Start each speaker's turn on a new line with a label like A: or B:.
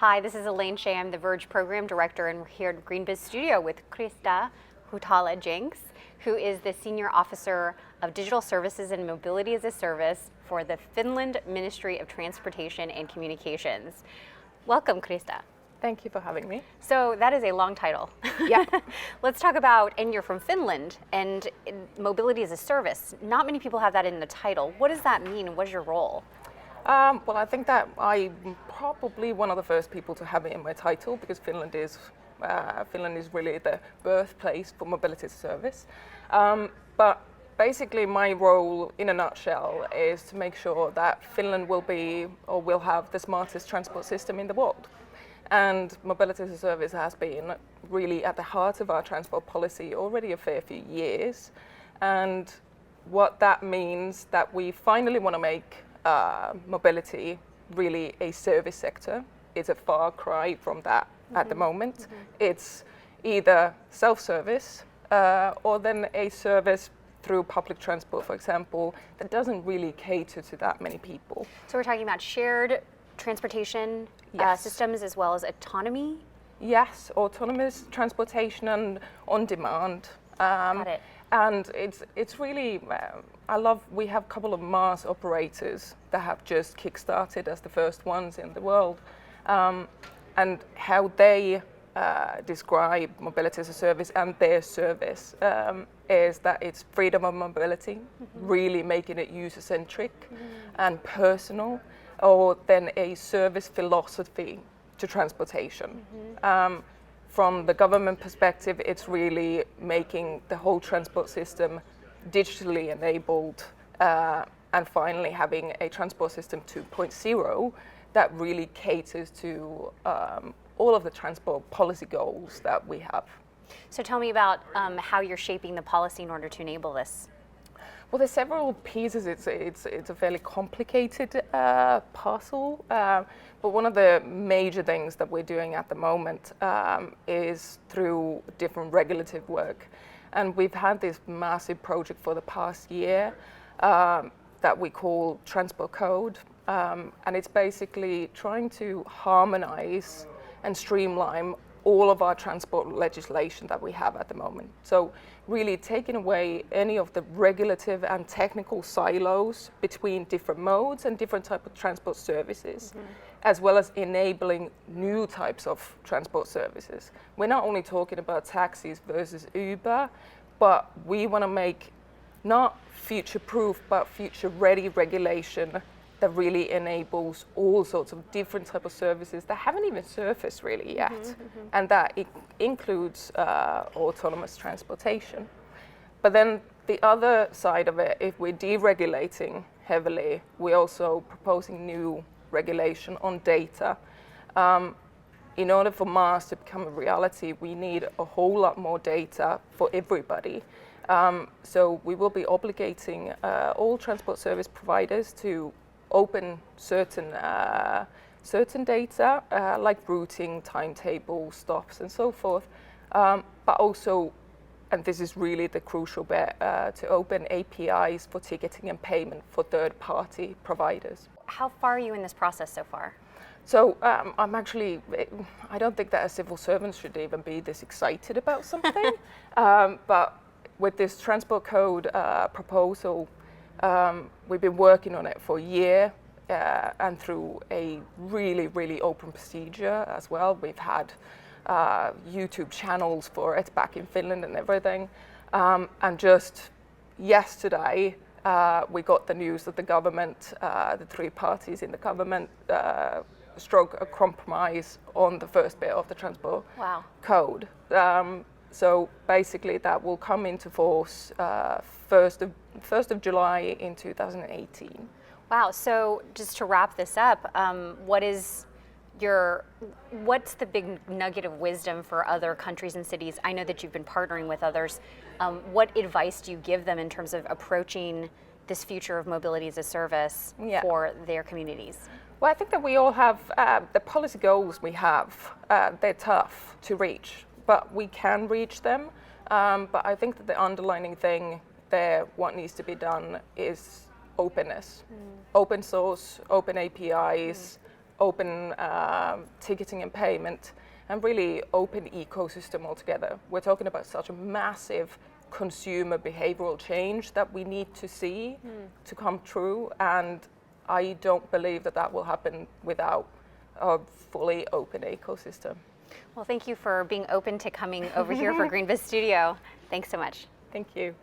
A: Hi, this is Elaine Shea. I'm the Verge Program Director, and we're here at GreenBiz Studio with Krista Huhtala-Jenks, who is the Senior Officer of Digital Services and Mobility as a Service for the Finland Ministry of Transportation and Communications. Welcome, Krista.
B: Thank you for having me.
A: So that is a long title.
B: Yeah.
A: Let's talk about, and you're from Finland, and mobility as a service. Not many people have that in the title. What does that mean? What is your role?
B: Well, I think that I'm probably one of the first people to have it in my title because Finland is really the birthplace for mobility as a service. But basically my role in a nutshell is to make sure that Finland will have the smartest transport system in the world. And mobility as a service has been really at the heart of our transport policy already a fair few years. And what that means that we finally want to make mobility really a service sector. It's a far cry from that at the moment. It's either self-service or then a service through public transport, for example, that doesn't really cater to that many people.
A: So we're talking about shared transportation systems as well as autonomy?
B: Yes, autonomous transportation and on demand.
A: Got it.
B: And it's really, we have a couple of Mars operators that have just kickstarted as the first ones in the world. And how they describe mobility as a service and their service is that it's freedom of mobility, really making it user-centric and personal, or then a service philosophy to transportation. From the government perspective, it's really making the whole transport system digitally enabled and finally having a transport system 2.0 that really caters to all of the transport policy goals that we have.
A: So tell me about how you're shaping the policy in order to enable this.
B: Well, there's several pieces. It's a fairly complicated puzzle, but one of the major things that we're doing at the moment is through different regulative work. And we've had this massive project for the past year that we call Transport Code. And it's basically trying to harmonize and streamline all of our transport legislation that we have at the moment. So really taking away any of the regulative and technical silos between different modes and different types of transport services, as well as enabling new types of transport services. We're not only talking about taxis versus Uber, but we want to make not future-proof, but future-ready regulation that really enables all sorts of different type of services that haven't even surfaced really yet. And that includes autonomous transportation. But then the other side of it, if we're deregulating heavily, we're also proposing new regulation on data. In order for Mars to become a reality, we need a whole lot more data for everybody. So we will be obligating all transport service providers to open certain data like routing, timetable, stops, and so forth, but also, and this is really the crucial bit, to open APIs for ticketing and payment for third-party providers.
A: How far are you in this process so far?
B: So I don't think that a civil servant should even be this excited about something, but with this transport code proposal, we've been working on it for a year and through a really, really open procedure as well. We've had YouTube channels for it back in Finland and everything. And just yesterday, we got the news that the government, the three parties in the government, struck a compromise on the first bit of the transport code. So basically that will come into force 1st of July in 2018.
A: Wow, so just to wrap this up, what's the big nugget of wisdom for other countries and cities? I know that you've been partnering with others. What advice do you give them in terms of approaching this future of mobility as a service for their communities?
B: Well, I think that we all have the policy goals we have, they're tough to reach, but we can reach them. But I think that the underlining thing there, what needs to be done is openness. Open source, open APIs, open ticketing and payment, and really open ecosystem altogether. We're talking about such a massive consumer behavioral change that we need to see to come true, and I don't believe that that will happen without a fully open ecosystem.
A: Well, thank you for being open to coming over here for Greenbiz Studio. Thanks so much.
B: Thank you.